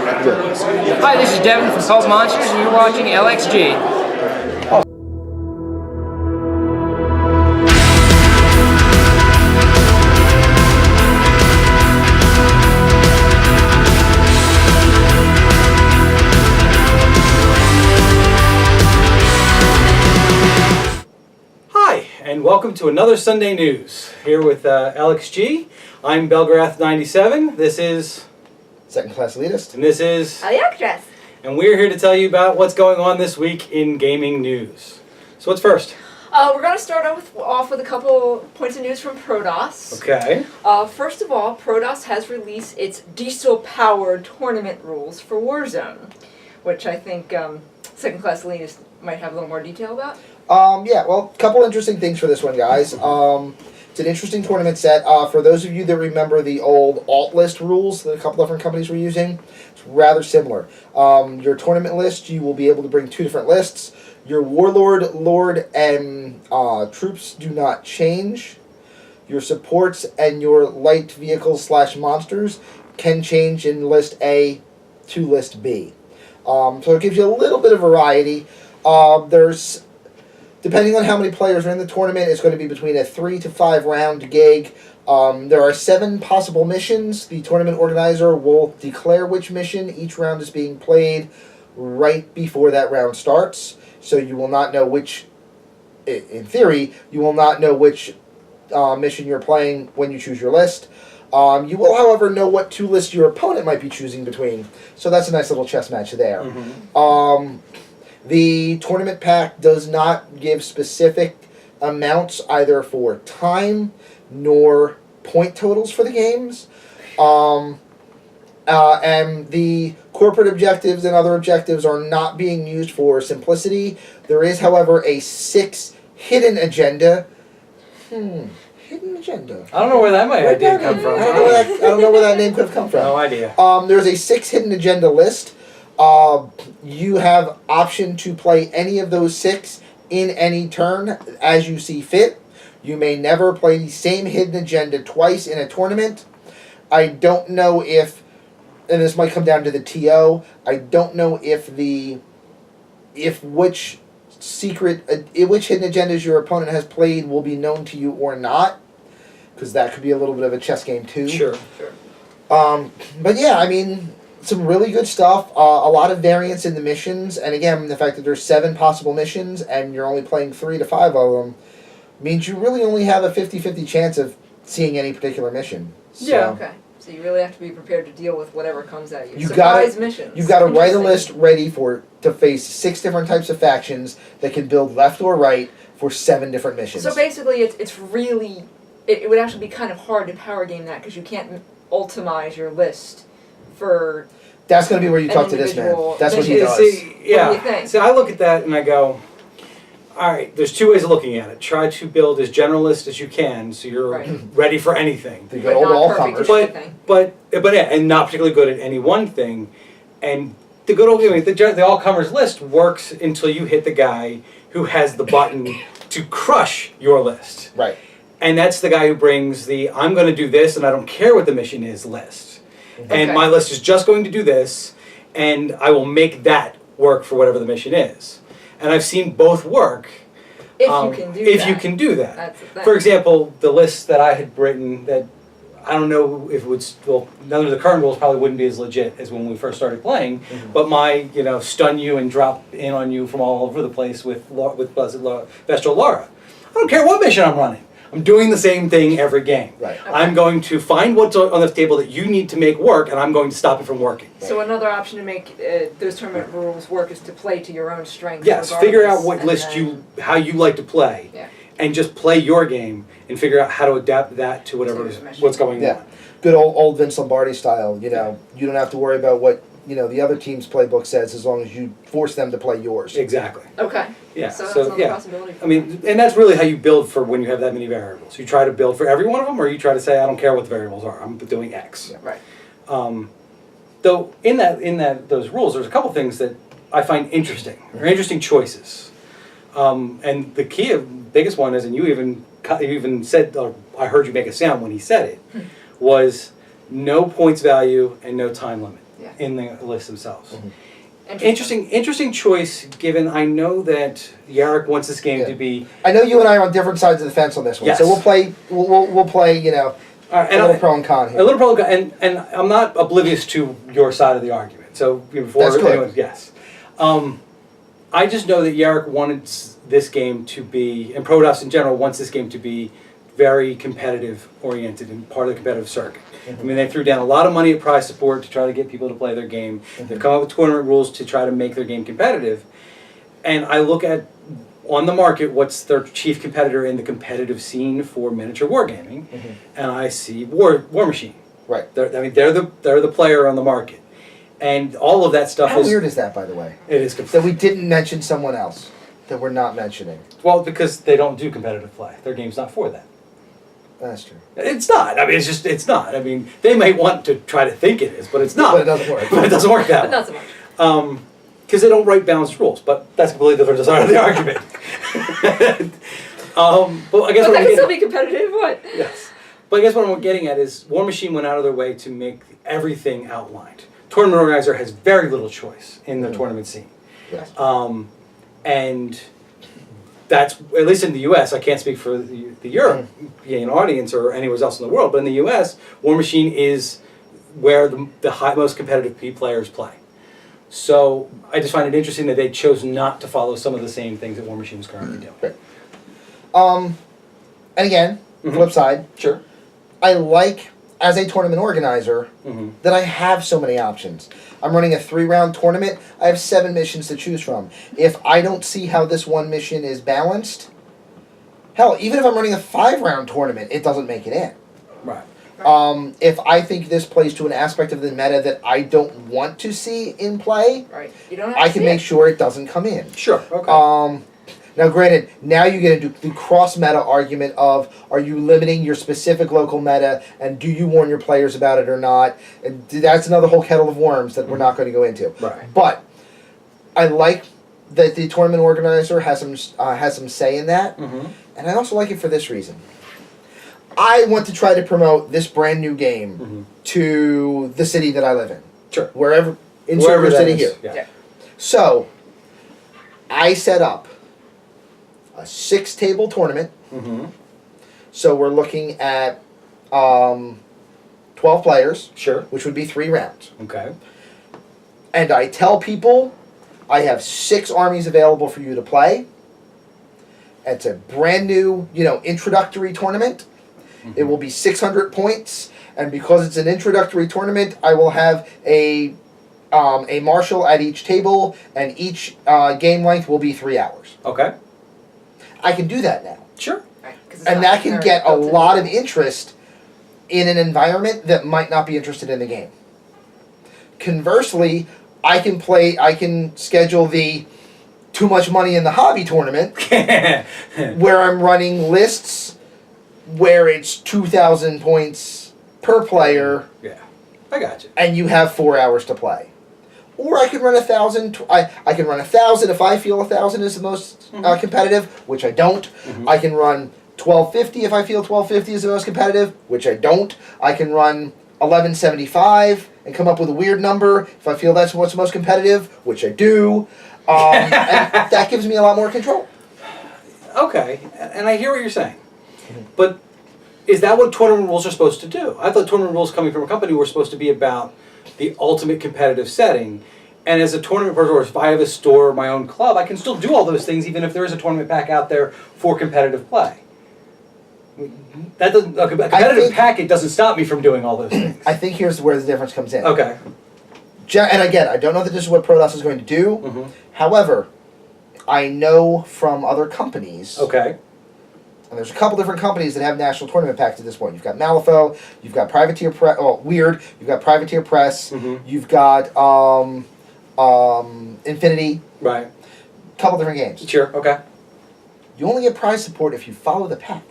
Hi, this is Devin from Cult Monsters, and you're watching LXG. And welcome to another Sunday News here with LXG. I'm Belgrath97. This is Second Class Elitist. And this is Aliactress. And we're here to tell you about what's going on this week in gaming news. So what's first? We're going to start off with a couple points of news from Protoss. Okay. First of all, Protoss has released its diesel-powered tournament rules for Warzone, which I think Second Class Elitist might have a little more detail about. Yeah, well, a couple interesting things for this one, guys. It's an interesting tournament set. For those of you that remember the old alt list rules that a couple different companies were using, it's rather similar. Your tournament list, you will be able to bring two different lists. Your Warlord, Lord, and troops do not change. Your supports and your light vehicles / monsters can change in list A to list B. So it gives you a little bit of variety. Depending on how many players are in the tournament, it's going to be between a 3 to 5 round gig. There are 7 possible missions. The tournament organizer will declare which mission each round is being played right before that round starts. So you will not know which, in theory, you will not know which mission you're playing when you choose your list. You will, however, know what 2 lists your opponent might be choosing between. So that's a nice little chess match there. Mm-hmm. The tournament pack does not give specific amounts either for time nor point totals for the games. And the corporate objectives and other objectives are not being used for simplicity. There is, however, a 6 hidden agenda. Hidden agenda. I don't know where that idea come from. I don't know where that name could have come from. No idea. There's a 6 hidden agenda list. You have option to play any of those 6 in any turn as you see fit. You may never play the same hidden agenda twice in a tournament. I don't know if, and this might come down to the TO, I don't know if which hidden agendas your opponent has played will be known to you or not, because that could be a little bit of a chess game too. Sure. But yeah, I mean, some really good stuff, a lot of variance in the missions, and again, the fact that there's 7 possible missions and you're only playing 3 to 5 of them means you really only have a 50-50 chance of seeing any particular mission. So, yeah. Okay. So you really have to be prepared to deal with whatever comes at you. Missions. You've got to write a list ready to face 6 different types of factions that can build left or right for 7 different missions. So basically, it's really, it would actually be kind of hard to power game that because you can't ultimize your list for. That's going to be where you talk to this man. That's what he does. See, yeah. What do you think? So I look at that and I go, all right, there's 2 ways of looking at it. Try to build as generalist as you can so you're ready for anything. The good old all-comers. But yeah, and not particularly good at any one thing. And the good old, the all-comers list works until you hit the guy who has the button to crush your list. Right. And that's the guy who brings the I'm going to do this and I don't care what the mission is list. And my list is just going to do this, and I will make that work for whatever the mission is. And I've seen both work. If you can do that. That's the thing. For example, the list that I had written that I don't know if it would, none of the current rules probably wouldn't be as legit as when we first started playing, but my, stun you and drop in on you from all over the place with Vestal Laura. I don't care what mission I'm running. I'm doing the same thing every game. Right. Okay. I'm going to find what's on the table that you need to make work, and I'm going to stop it from working. So another option to make those tournament rules work is to play to your own strengths. Yes, figure out what list how you like to play, and just play your game, and figure out how to adapt that to what's going on. Good old Vince Lombardi style. You don't have to worry about what the other team's playbook says as long as you force them to play yours. Exactly. Okay. Yeah. So that's another possibility. I mean, and that's really how you build for when you have that many variables. You try to build for every one of them, or you try to say, I don't care what the variables are. I'm doing X. Yeah. Right. Though in those rules, there's a couple things that I find interesting, or interesting choices. And the biggest one is, and you even said, or I heard you make a sound when he said it, was no points value and no time limit. Yeah. in the lists themselves. Mhm. Interesting choice. Given I know that Yarrick wants this game Yeah. to be I know you and I are on different sides of the fence on this one, Yes. so we'll play. We'll play. You know, and a little I- pro and con here. a little pro and I'm not oblivious to your side of the argument. So before That's good. anyone- yes, I just know that Yarrick wanted this game to be, and Protoss in general wants this game to be very competitive oriented and part of the competitive circuit. I mean, they threw down a lot of money at prize support to try to get people to play their game. They've come up with tournament rules to try to make their game competitive. And I look at, on the market, what's their chief competitor in the competitive scene for miniature wargaming, and I see War Machine. Right. They're the player on the market. And all of that stuff How is... weird is that, by the way? It is That we didn't mention someone else that we're not mentioning. Well, because they don't do competitive play. Their game's not for that. That's true. It's not. I mean, it's not. I mean, they may want to try to think it is, but it's not. But it doesn't work. But it doesn't work that But not so much. way. Because they don't write balanced rules. But that's completely different side of the argument. But I guess But what that I'm can getting, still be competitive. What? yes. But I guess what I'm getting at is War Machine went out of their way to make everything outlined. Tournament organizer has very little choice in the tournament scene. Yes. And that's, at least in the U.S., I can't speak for the European audience or anywhere else in the world, but in the U.S., War Machine is where the most competitive players play. So I just find it interesting that they chose not to follow some of the same things that War Machine is currently doing. Right. And again, Mhm. flip side, Sure. I like, as a tournament organizer, Mm-hmm. that I have so many options. I'm running a 3-round tournament. I have 7 missions to choose from. If I don't see how this one mission is balanced, hell, even if I'm running a 5-round tournament, it doesn't make it in. Right. If I think this plays to an aspect of the meta that I don't want to see in play, Right. You don't have I to can see make it. sure it doesn't come in. Sure. Okay. Now, granted, now you get into the cross-meta argument of, are you limiting your specific local meta, and do you warn your players about it or not? And that's another whole kettle of worms that we're not going to go into. Right. But I like that the tournament organizer has some say in that, Mm-hmm. and I also like it for this reason. I want to try to promote this brand new game Mm-hmm. to the city that I live in, Sure. wherever in Wherever Silver that City is, here. Yeah. Yeah. So, I set up a 6-table tournament. Mm-hmm. So we're looking at 12 players, Sure. which would be 3 rounds. Okay. And I tell people I have 6 armies available for you to play. It's a brand new, introductory tournament. It will be 600 points, and because it's an introductory tournament, I will have a marshal at each table, and each game length will be 3 hours. Okay. I can do that now. Sure. Right, 'cause it's And not that can inherent get a built into lot it. of interest in an environment that might not be interested in the game. Conversely, I can schedule the too much money in the hobby tournament where I'm running lists where it's 2,000 points per player Yeah. I got you. and you have 4 hours to play. Or I can run 1,000. I can run 1,000 if I feel 1,000 is the most competitive, which I don't. I can run 1,250 if I feel 1,250 is the most competitive, which I don't. I can run 1,175 and come up with a weird number if I feel that's what's most competitive, which I do. And that gives me a lot more control. Okay, and I hear what you're saying. But is that what tournament rules are supposed to do? I thought tournament rules coming from a company were supposed to be about the ultimate competitive setting. And as a tournament person, or if I have a store or my own club, I can still do all those things even if there is a tournament pack out there for competitive play. That doesn't, a competitive think- packet doesn't stop me from doing all those things. I think here's where the difference comes in. Okay. And again, I don't know that this is what Protoss is going to do. Mm-hmm. However, I know from other companies, Okay. and there's a couple different companies that have national tournament packs at this point. You've got Malifaux, you've got Privateer Press. Oh, weird. You've got Privateer Press. Mhm. You've got Infinity. Right. Couple different games. Sure. Okay. You only get prize support if you follow the pack.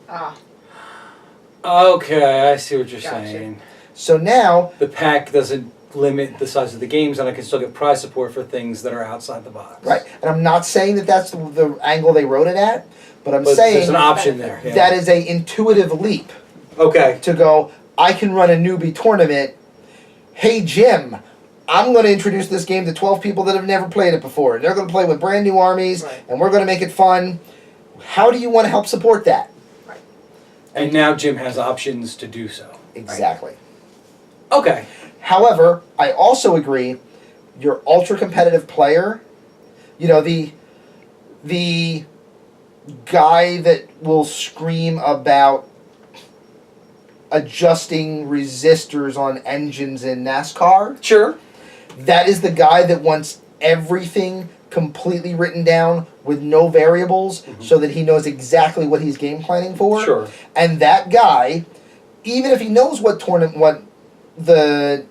Ah, Okay, I see what you're Gotcha. saying. So now, The pack doesn't limit the size of the games, and I can still get prize support for things that are outside the box. right, and I'm not saying that that's the angle they wrote it at, but I'm But there's saying an option there. Yeah. that is a intuitive leap Okay. to go, I can run a newbie tournament. hey Jim, I'm going to introduce this game to 12 people that have never played it before. And they're going to play with brand new armies, Right. and we're going to make it fun. How do you want to help support that? And now Jim has options to do so. Exactly. Okay. However, I also agree, your ultra competitive player, you know, the guy that will scream about adjusting resistors on engines in NASCAR, Sure. that is the guy that wants everything completely written down with no variables so that he knows exactly what he's game planning for. Sure. And that guy, even if he knows what the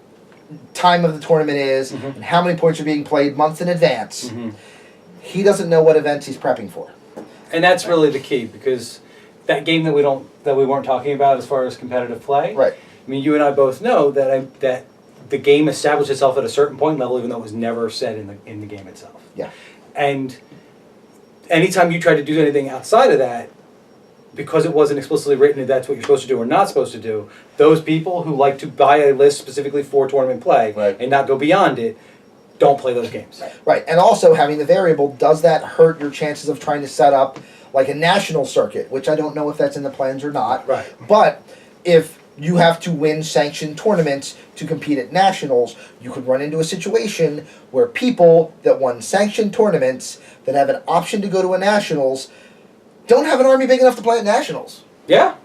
time of the tournament is and how many points are being played months in advance, he doesn't know what events he's prepping for. And that's really the key, because that game that we weren't talking about as far as competitive play. Right. I mean, you and I both know that the game established itself at a certain point level, even though it was never said in the game itself. Yeah. And anytime you try to do anything outside of that, because it wasn't explicitly written that that's what you're supposed to do or not supposed to do, those people who like to buy a list specifically for tournament play Right. and not go beyond it, don't play those games. Right. And also having the variable, does that hurt your chances of trying to set up like a national circuit, which I don't know if that's in the plans or not. Right. But if you have to win sanctioned tournaments to compete at nationals, you could run into a situation where people that won sanctioned tournaments that have an option to go to a nationals don't have an army big enough to play at nationals. Yeah,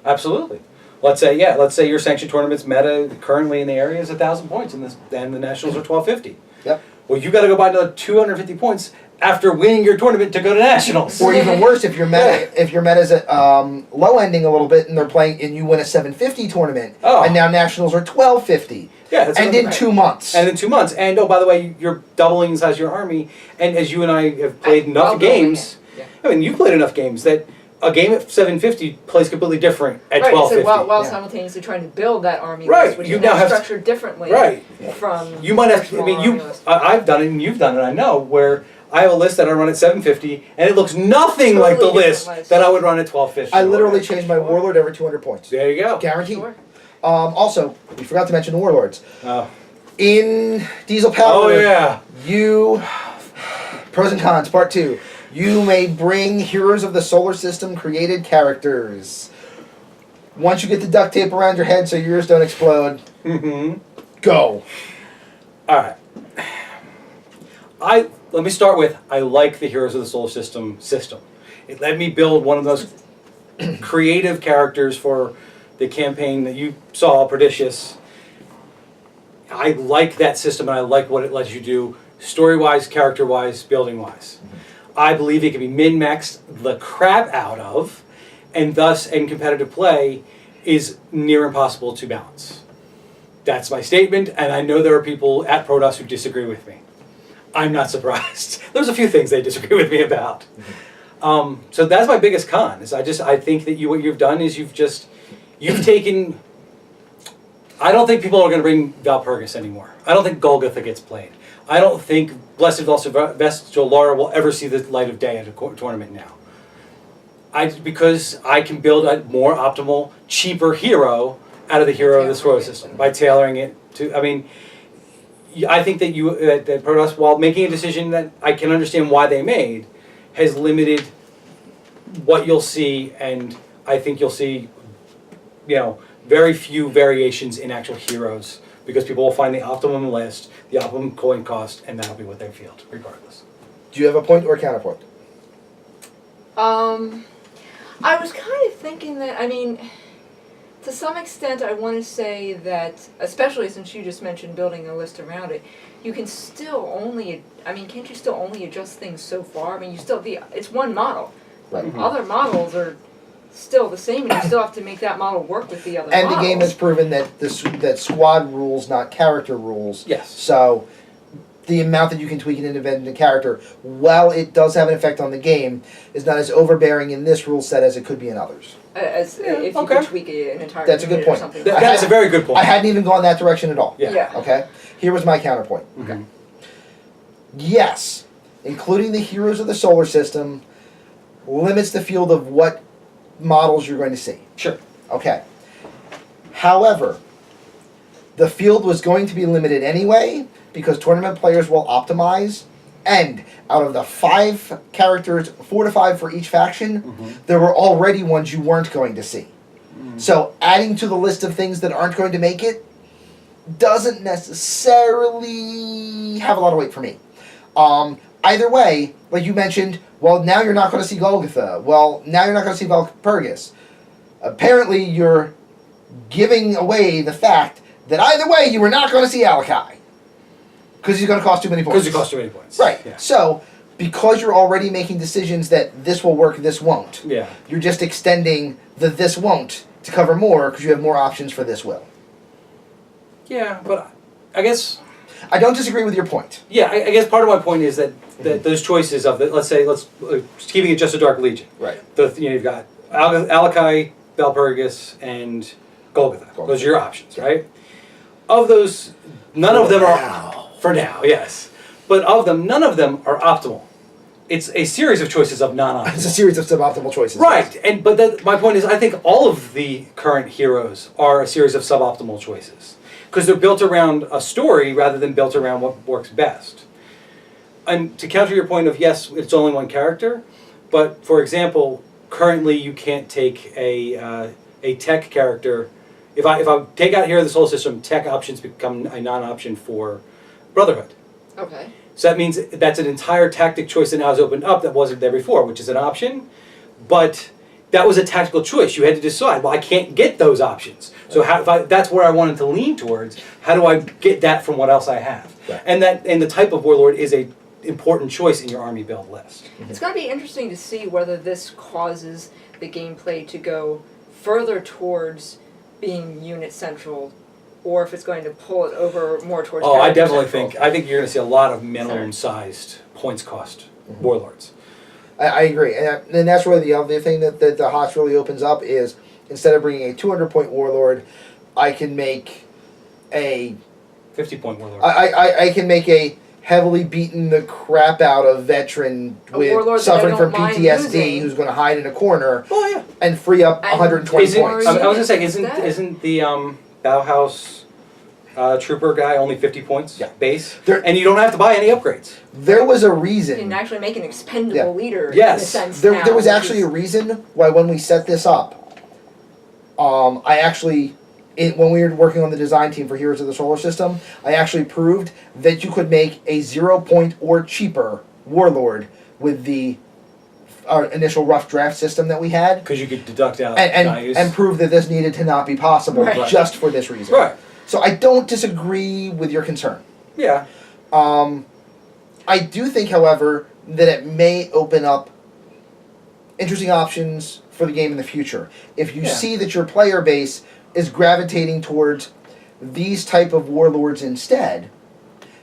absolutely. Let's say your sanctioned tournament's meta currently in the area is 1,000 points, and the nationals are 1,250. Yep. Well, you got to go buy another 250 points after winning your tournament to go to nationals. Or even worse, if your meta's at low ending a little bit and they're playing and you win a 750 tournament, Oh. and now nationals are 1250. Yeah, that's And what- in 2 months. And in 2 months. And oh, by the way, you're doubling the size of your army. And as you and I have played enough I'll building games, it, yeah. I mean, you've played enough games that a game at 750 plays completely different at Right, 1250. so while Yeah. simultaneously trying to build that army Right, list, which you is now now have- structured differently Right. from You might have. I small mean, army list. I've done it, and you've done it. I know where I have a list that I run at 750, and it looks nothing like the Totally different list list. that I would run at 1250. I literally changed my warlord every 200 points. There you go. Guaranteed. Sure. Also, we forgot to mention the warlords. Oh. In Diesel Power, Oh yeah. you pros and cons part 2. You may bring Heroes of the Solar System created characters. Once you get the duct tape around your head so your ears don't explode, Mm-hmm. go. All right. Let me start with I like the Heroes of the Solar System system. It let me build one of those creative characters for the campaign that you saw, Pernicious. I like that system, and I like what it lets you do, story-wise, character-wise, building-wise. I believe it can be min-maxed the crap out of, and thus, in competitive play, is near impossible to balance. That's my statement, and I know there are people at Protoss who disagree with me. I'm not surprised. There's a few things they disagree with me about. So that's my biggest con. Is I think that what you've done is you've taken. I don't think people are going to bring Valpurgis anymore. I don't think Golgotha gets played. I don't think Blessed Vestal Laura will ever see the light of day at a tournament now. Because I can build a more optimal, cheaper hero out of the hero of the Solar System by tailoring it to. I mean, I think that that Protoss, while making a decision that I can understand why they made, has limited what you'll see, and I think you'll see, very few variations in actual heroes, because people will find the optimum list, the optimum coin cost, and that'll be what they field, regardless. Do you have a point or a counterpoint? I was kind of thinking that, I mean, to some extent I want to say that, especially since you just mentioned building a list around it, you can still only, can't you still only adjust things so far? I mean, it's one model. Right. Other models are still the same, and you still have to make that model work with the other And models. the game has proven that that squad rules, not character rules. Yes. So the amount that you can tweak an independent character, while it does have an effect on the game, is not as overbearing in this rule set as it could be in others. If you okay. could tweak an entire That's a good unit or point. something. That's a very good point. I hadn't even gone that direction at all. Yeah. Yeah. Okay? Here was my counterpoint. Okay. Yes, including the Heroes of the Solar System limits the field of what models you're going to see. Sure. Okay. However, The field was going to be limited anyway because tournament players will optimize. And out of the 5 characters, 4 to 5 for each faction, there were already ones you weren't going to see. So adding to the list of things that aren't going to make it doesn't necessarily have a lot of weight for me. Either way, like you mentioned, well, now you're not going to see Golgotha. Well, now you're not going to see Valpurgis. Apparently, you're giving away the fact that either way, you were not going to see Alakai. Because he's going to cost too many points. Because it costs too many points. Right. Yeah. So, because you're already making decisions that this will work, this won't, Yeah. you're just extending the this won't to cover more because you have more options for this will. Yeah, but I guess. I don't disagree with your point. Yeah, I guess part of my point is that those choices of the, let's keeping it just a Dark Legion. Right. You've got Alakai, Valpurgis, and Golgotha. Those are your options, right? Of those, none of them are for now. Yes, but of them, none of them are optimal. It's a series of choices of non-optimal. It's a series of suboptimal choices. Right, but my point is, I think all of the current heroes are a series of suboptimal choices because they're built around a story rather than built around what works best. And to counter your point of yes, it's only one character, but for example, currently you can't take a tech character. If I take out Hero of the Solar System, tech options become a non-option for Brotherhood. Okay. So that means that's an entire tactic choice that now is opened up that wasn't there before, which is an option, but that was a tactical choice. You had to decide, well, I can't get those options. So that's where I wanted to lean towards. How do I get that from what else I have? Right. And the type of warlord is a important choice in your army build list. It's going to be interesting to see whether this causes the gameplay to go further towards being unit central, or if it's going to pull it over more towards. Oh, I character definitely central. think you're going to see a lot of minimum-sized points cost warlords. I agree, and that's where the other thing that the HOTS really opens up is instead of bringing a 200-point warlord, I can make a 50-point warlord. I can make a heavily beaten the crap out of veteran A warlord with that I suffering don't from mind PTSD losing. who's going to hide in a corner Oh yeah. and free up And 120 Isn't, points. I was going to say, Instead. isn't the Bauhaus trooper guy only 50 points Yeah. base? There- And you don't have to buy any upgrades. There was a You can reason. actually make an expendable Yeah. leader Yes. in a sense There, now, there was which actually a is- reason why when we set this up, I actually, when we were working on the design team for Heroes of the Solar System, I actually proved that you could make a 0-point or cheaper warlord with the initial rough draft system that we had, Because you could deduct out and values. and prove that this needed to not be possible Right. just for this reason. Right. So I don't disagree with your concern. Yeah. I do think, however, that it may open up interesting options for the game in the future. If you Yeah. see that your player base is gravitating towards these type of warlords instead,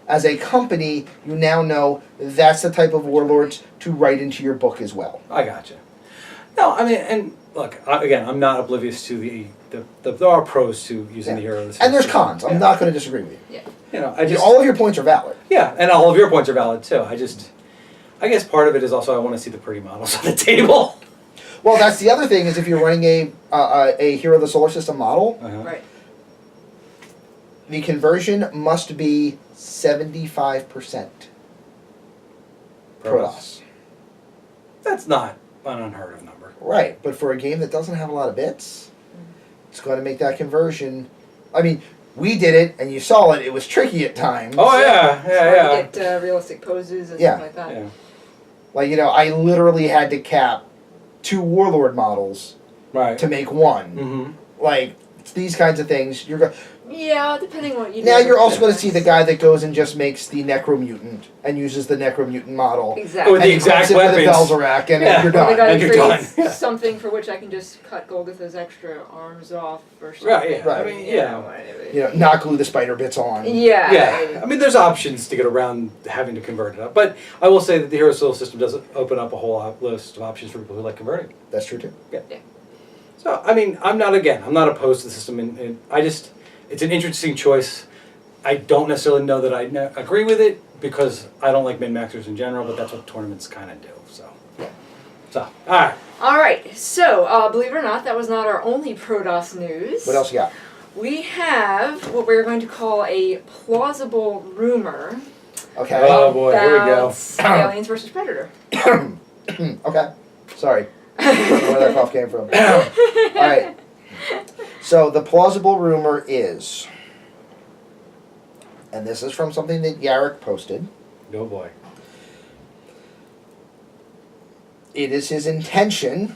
as a company, you now know that's the type of warlords to write into your book as well. I gotcha. No, I mean, and look, again, I'm not oblivious to there are pros to using the hero. Of the And there's system. cons. I'm Yeah. not going to disagree with you. You know, I just All of your points are valid. yeah, and all of your points are valid too. I guess part of it is also I want to see the pretty models on the table. Well, that's the other thing is if you're running a Hero of the Solar System model, Right. the conversion must be 75% Protoss. That's not an unheard of number. Right, but for a game that doesn't have a lot of bits, it's going to make that conversion. I mean, we did it, and you saw it. It was tricky at times. Oh yeah, It's yeah, hard yeah. to get realistic poses and Yeah. stuff like that. Yeah. Like, I literally had to cap 2 Warlord models Right. to make one. Mm-hmm. Like, it's these kinds of things. Yeah, depending on what you do. Now you're also going to see the guy that goes and just makes the Necromutant and uses the Necromutant model. Exactly. With And the he exact equips it with a weapons. Belzerac, and Yeah. you're Or the done. guy And that you're done. creates Yeah. something for which I can just cut Golgotha's extra arms off or something. Right, yeah. Right. I mean, You yeah. know, Not glue the spider bits on. Yeah. Yeah, I mean, there's options to get around having to convert it up, but I will say that the Hero Soul system does open up a whole list of options for people who like converting. That's true too. So, I mean, I'm not opposed to the system, and it's an interesting choice. I don't necessarily know that I agree with it because I don't like min-maxers in general, but that's what tournaments kind of do. So, all right. All right. So, believe it or not, that was not our only Protoss news. What else you got? we have what we're going to call a plausible rumor Okay. Oh boy, here we go. about Aliens versus Predator. Okay. Sorry. I don't know where that cough came from. All right. So the plausible rumor is, and this is from something that Yarrick posted. Oh boy. It is his intention.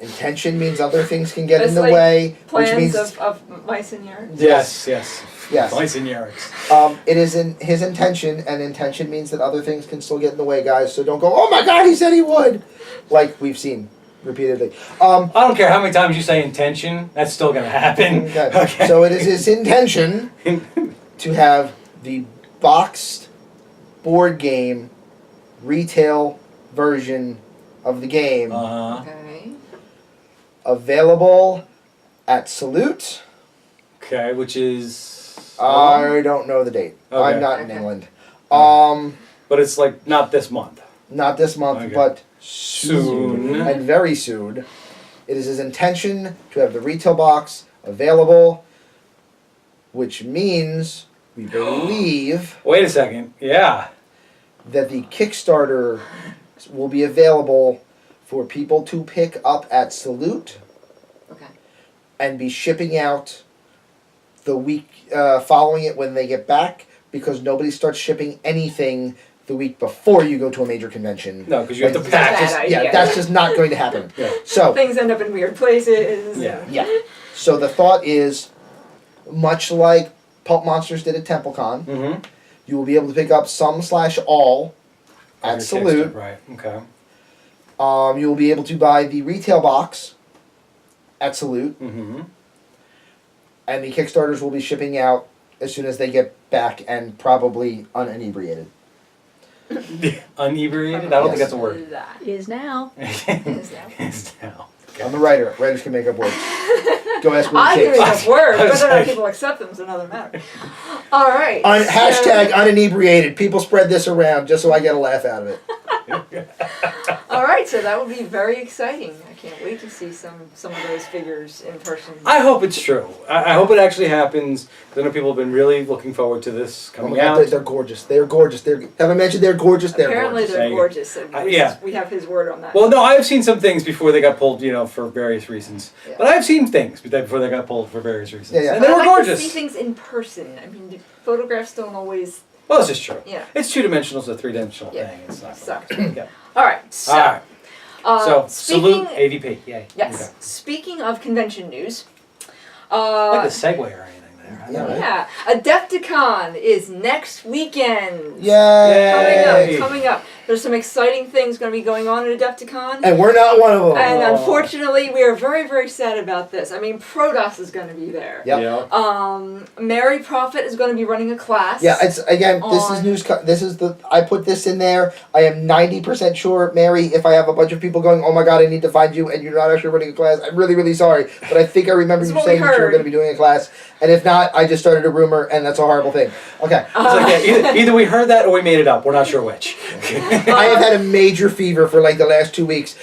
Intention means other things can get It's in the like way, which Plans means of mice and yards. Yes, yes. yes. Mice and Yarrick's. It is in his intention, and intention means that other things can still get in the way, guys. So don't go, oh my God, he said he would, like we've seen repeatedly. I don't care how many times you say intention, that's still gonna happen. Okay. So it is his intention to have the boxed board game retail version of the game Okay. available at Salute. Okay, which is. I don't know the date. Okay. I'm not in Okay. England. But it's like not this month. Not this month, Okay. but Soon. and very soon. It is his intention to have the retail box available, which means we believe Wait a second. Yeah. that the Kickstarter will be available for people to pick up at Salute Okay. and be shipping out the week following it when they get back, because nobody starts shipping anything the week before you go to a major convention. No, because you have to Like, pack. Bad idea. Yeah, that's just not going to happen. Yeah. So Things end up in weird places. Yeah. yeah. So the thought is, much like Pulp Monsters did at TempleCon, Mm-hmm. you will be able to pick up some/all at Salute. Right. Okay. You will be able to buy the retail box at Salute, Mm-hmm. and the Kickstarters will be shipping out as soon as they get back, and probably uninebriated. Unebriated? I don't think Yes. that's a word. That Is now. is now. It's now. Okay. I'm a writer. Writers can make up words. Go ask I Willie can Chase. make up words. I was Whether or not like- people accept them is another matter. All right. Hashtag uninebriated. People spread this around just so I get a laugh out of it. All right, so that would be very exciting. I can't wait to see some of those figures in person. I hope it's true. I hope it actually happens. I know people have been really looking forward to this Oh my coming God, out. they're gorgeous. They're gorgeous. Have I mentioned they're gorgeous? They're Apparently gorgeous. There they're you go. gorgeous. So Yeah. we have his word on that. Well, no, I've seen some things before they got pulled, for various reasons. Yeah. But I've seen things before they got pulled for various reasons. Yeah, yeah. And they But were I like gorgeous. to see things in person. I mean, the photographs don't always. Well, this is true. Yeah. It's two-dimensional, it's a three-dimensional Yeah. thing. It's not. So. Yeah. All right. So. All right. So, speaking, salute AVP. Yay. Yes. Okay. Speaking of convention news. Like the segue or anything there. I Yeah, know. right. Yeah, Adepticon is next weekend. Yay! Coming up. There's some exciting things going to be going on at Adepticon. And we're not one of them. And Oh. unfortunately, we are very, very sad about this. I mean, Protoss is going to be there. Yep. Yeah. Mary Prophet is going to be running a class. Yeah, it's again. This is On- news. This is the. I put this in there. I am 90% sure, Mary. If I have a bunch of people going, oh my God, I need to find you, and you're not actually running a class, I'm really, really sorry. But I think I remember That's you what we saying that you were heard. going to be doing a class, and if not, I just started a rumor, and that's a horrible thing. Okay. It's like, yeah, either we heard that or we made it up. We're not sure which. I have had a major fever for like the last 2 weeks.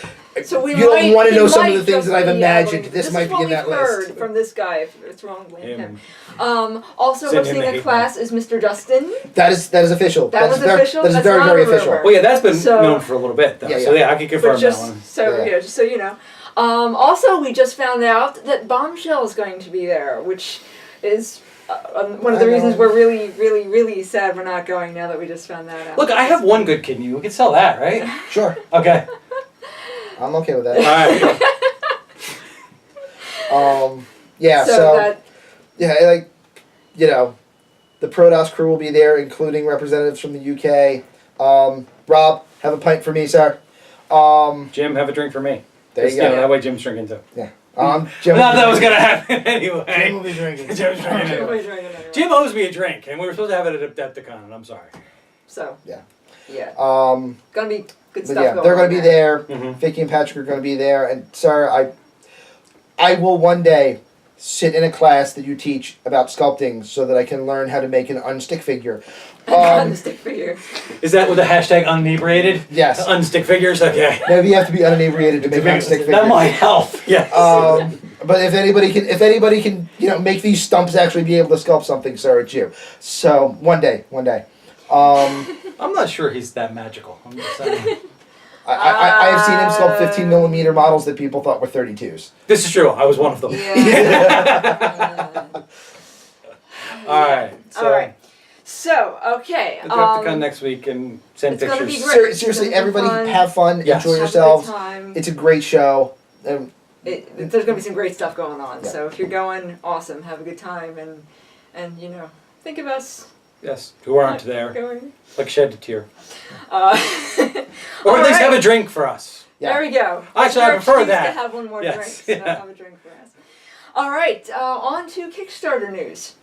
So we you don't want to know some of the might things just that I've be, imagined. going- This might be in that is what we've heard list. from this guy. If it's wrong, blame him. Him. Also Send him hosting the a hate class is Mr. Dustin. That is official. That That's was official? That is That's very, not very a rumor. official. Well, yeah, that's been So- known for a little bit, though. Yeah, So, yeah. yeah, I can confirm But just that one. so Yeah. just so you know. Also, we just found out that Bombshell is going to be there, which is one of the I know. reasons we're really, really, really sad we're not going now that we just found that out. Look, I have one good kidney. We can sell that, right? Sure, Okay. I'm okay with All that. right. Yeah. so So that yeah, like the Protoss crew will be there, including representatives from the UK. Rob, have a pint for me, sir. Jim, have a drink for me. There you Just, go. that way Jim's drinking too. Jim. Not that was going to happen Jim will anyway. be drinking. Jim's drinking Wait, anyway. wait, wait, wait. Jim owes me a drink, and we were supposed to have it at Adepticon, and I'm sorry. So Yeah. yeah, Um, gonna be good but stuff. yeah, going they're on going to be there. Mhm. Vicky and Patrick are going to be there, and sir, I will one day sit in a class that you teach about sculpting so that I can learn how to make an unstick figure. On the stick figure. Is that with the hashtag unebriated? Yes. Unstick figures? Okay. Maybe you have to be uninebriated to make an unstick figure. That might help. Yes. But if anybody can, make these stumps actually be able to sculpt something, sir, it's you. So one day. I'm not sure he's that magical. I'm just saying. I have seen him sculpt 15 millimeter models that people thought were 32s. This is true. I was one of them. Yeah. All right. So All right. So, okay. we'll have to come next week and send it's gonna pictures. be great. Seriously, It's gonna be everybody fun. have fun, Yes. enjoy Have a yourselves. good time. It's a great show. There's gonna be some great stuff going on. Yeah. So if you're going, awesome. Have a good time and think of us. Yes, who aren't there. Going. Like shed a tear. Uh, Or at least Alright. have a drink for us. Yeah. There we go. Actually, I Your prefer excuse that. To have one more Yes, drink. So yeah. have a drink for us. All right. On to Kickstarter news.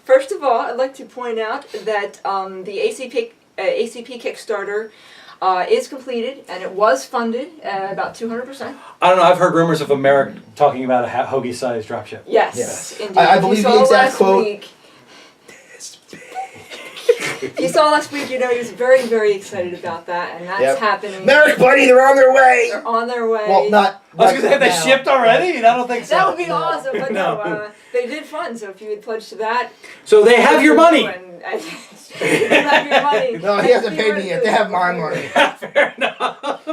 First of all, I'd like to point out that the ACP Kickstarter is completed and it was funded at about 200%. I don't know. I've heard rumors of America talking about a hoagie-sized dropship. Yes, indeed. I If you believe the saw exact last quote- week- If you saw last week, he was very, very excited about that, and that's Yep. happening. Merrick, buddy, they're on their way. They're on their way. Well, not. I was going to say, have they now. shipped already? I don't think so. That would be awesome, but no, No. they did fund. So if you would pledge to that, So they have your money. And you have your money. No, he hasn't paid me yet. They have my money. Fair enough.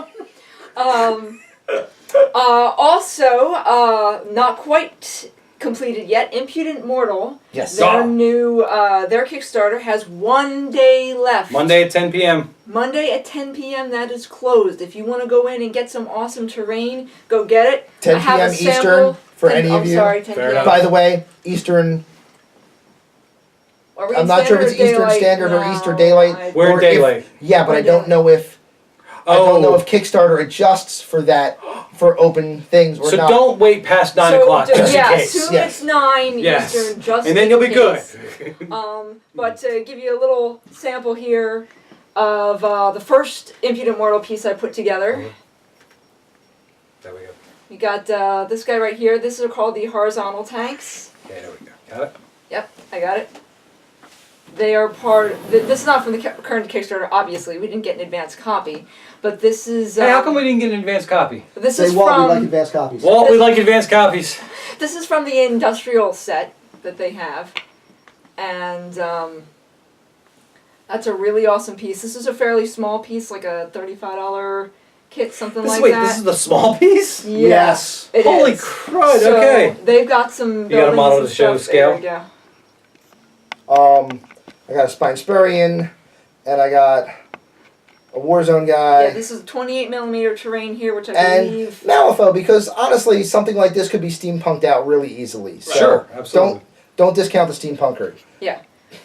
Also, not quite completed yet. Impudent Mortal. Yes. Their Oh. new their Kickstarter has 1 day left. Monday at 10 p.m. Monday at 10 p.m. That is closed. If you want to go in and get some awesome terrain, go get it. 10 I have a p.m. Eastern sample. for 10 any of you. Sorry, 10 Fair p.m. enough. By the way, Eastern. Are we I'm in not sure if it's Standard Eastern Daylight? Standard or No, Eastern Daylight. I- We're Or in if- daylight. Yeah, but We're I don't daylight. know if Kickstarter adjusts for that for open things or So not. don't wait past 9 So, o'clock just yeah, in case. assume Yes. it's 9 Yes. Eastern, just And then in you'll be good. case. But to give you a little sample here of the first Impudent Mortal piece I put together. There we go. You got this guy right here. This is called the horizontal tanks. Yeah, there we go. Got it? Yep, I got it. They are this is not from the current Kickstarter, obviously. We didn't get an advance copy. But this is... Hey, how come we didn't get an advance copy? This Say, is Walt, we from... like advanced copies. Well, we like advance copies. This is from the industrial set that they have. And that's a really awesome piece. This is a fairly small piece, like a $35 kit, something like Wait, that. this is the small piece? Yeah, Yes. it Holy is. crud, So okay. they've got some You got a model buildings to show and stuff. scale? There we go. I got a Spine Spurian, and I got a Warzone guy. Yeah, this is 28 millimeter terrain here, which I and believe... Malifaux, because honestly, something like this could be steampunked out really easily. So Sure, absolutely. Don't discount the steampunkery. Yeah.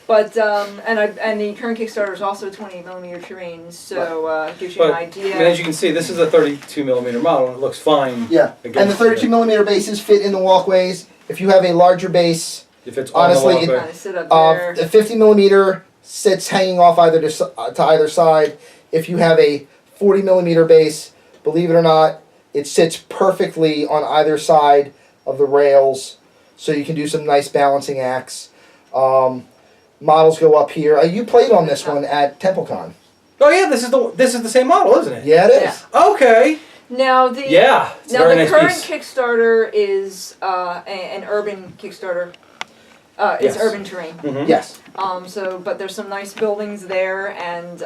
But, and the current Kickstarter is also 28 millimeter terrain, so it gives you But, an idea. I mean, as you can see, this is a 32 millimeter model, and it looks fine. Yeah, Against and the 32 millimeter bases fit in the walkways. If you have a larger base, If it's on honestly, the it- walkway. Kind of sit up there. the 50 millimeter sits hanging off to either side. If you have a 40 millimeter base, believe it or not, it sits perfectly on either side of the rails, so you can do some nice balancing acts. Models go up here. You played on this one at TempleCon. Oh yeah, this is the same model, isn't it? Yeah, it is. Yeah. Okay. Now the Yeah. It's a now very the nice current piece. Kickstarter is an urban Kickstarter. It's Yes. urban terrain. Mhm. Yes. But there's some nice buildings there and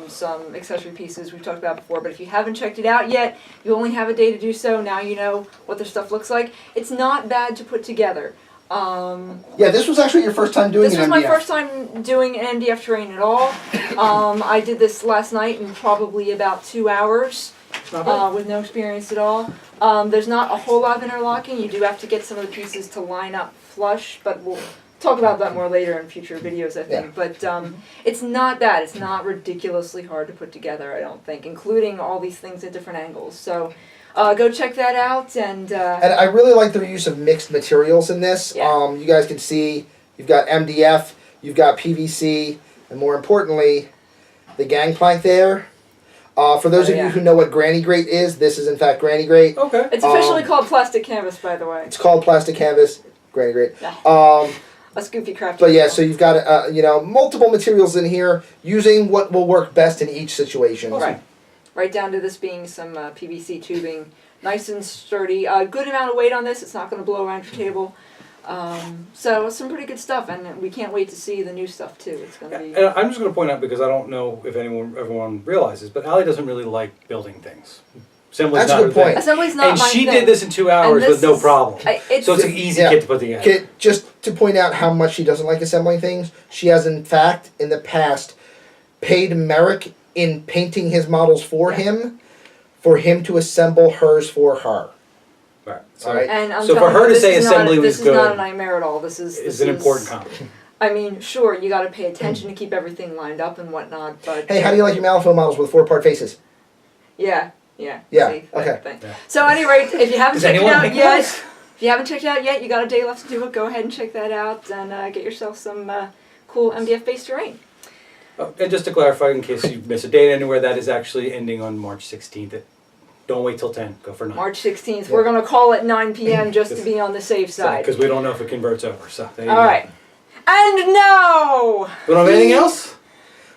some accessory pieces we've talked about before. But if you haven't checked it out yet, you only have a day to do so. Now you know what their stuff looks like. It's not bad to put together. Yeah, this was actually your first time doing This an was MDF. my first time doing an MDF terrain at all. I did this last night in probably about 2 hours. With no experience at all. There's not a whole lot of interlocking. You do have to get some of the pieces to line up flush, but we'll talk about that more later in future videos, I think. Yeah. But it's not bad. It's not ridiculously hard to put together, I don't think, including all these things at different angles. So go check that out. And And I really like their use of mixed materials in this. Yeah. You guys can see you've got MDF, you've got PVC, and more importantly, the gangplank there. For those Oh, of yeah. you who know what Granny Grate is, this is in fact Granny Grate. Okay. it's officially called plastic canvas, by the way. It's called plastic canvas, Granny Grate. Yeah. Us goofy crafty But yeah, people. so you've got multiple materials in here, using what will work best in each situation. Right. Right down to this being some PVC tubing nice and sturdy. A good amount of weight on this. It's not going to blow around your table. So some pretty good stuff, and we can't wait to see the new stuff too. It's going to be. And I'm just going to point out, because I don't know if everyone realizes, but Allie doesn't really like building things. Assembly's That's a not good her thing. point. Assembly's not And my she thing. did this in 2 hours And with no this is- problem. it's- So it's an easy Yeah. kit to put together. Just to point out how much she doesn't like assembling things, she has in fact in the past paid Merrick in painting his models for him to assemble hers for her. Right. So, Alright. And I'm so for telling her you, to this say is assembly not, was this is not a good nightmare at all. This is an important comment. I mean, sure, you got to pay attention to keep everything lined up and whatnot, but Hey, how do you like your Malifaux models with 4-part faces? yeah. Yeah, see, that okay. thing. Yeah. So, at any rate, if you haven't Does checked it anyone out make yet, those? if you haven't checked it out yet, you got a day left to do it. Go ahead and check that out and get yourself some cool MDF-based terrain. And just to clarify, in case you miss a date anywhere, that is actually ending on March 16th. Don't wait till 10. Go for 9. March 16th. Yeah. We're going to call it 9 p.m. just to be on the safe side. Because we don't know if it converts over. So there you All go. right. And now, We don't have anything else?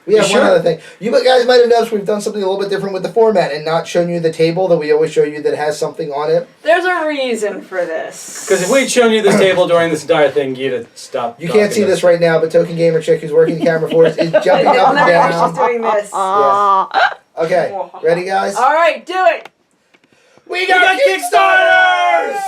We have You sure? one other thing. You guys might have noticed we've done something a little bit different with the format and not shown you the table that we always show you that has something on it. there's a reason for this. Because if we'd shown you this table during this entire thing, you'd have stopped. You can't see this right now, but Token Gamer Chick, who's working the camera for us, is jumping up and Look how down. she's doing this. Yeah. Okay, ready, guys? All right, do it. We got Kickstarters!